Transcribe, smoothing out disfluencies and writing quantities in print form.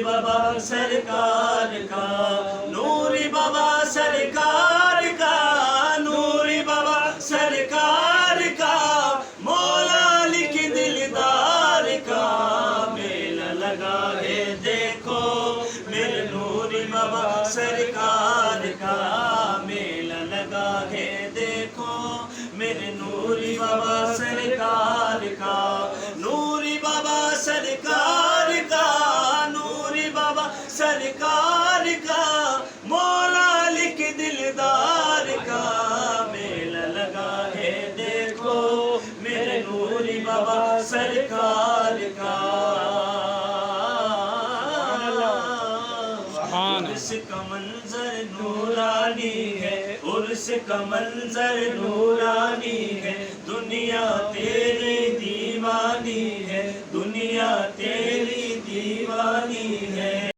बाबा सरकार का, नूरी बाबा सरकार का, नूरी बाबा सरकार का, मौला अली के दिलदार का मेला लगा है देखो, मेरे नूरी बाबा सरकार का मेला लगा है देखो, मेरे नूरी बाबा सरकार का, नूरी बाबा सरकार का, नूरी बाबा सरकार का, मौला अली के दिलदार का मेला लगा है देखो, मेरे नूरी बाबा सरकार का। उर्स का मंजर नूरानी है, उर्स का मंजर नूरानी है, दुनिया तेरी दीवानी है, दुनिया तेरी दीवानी है,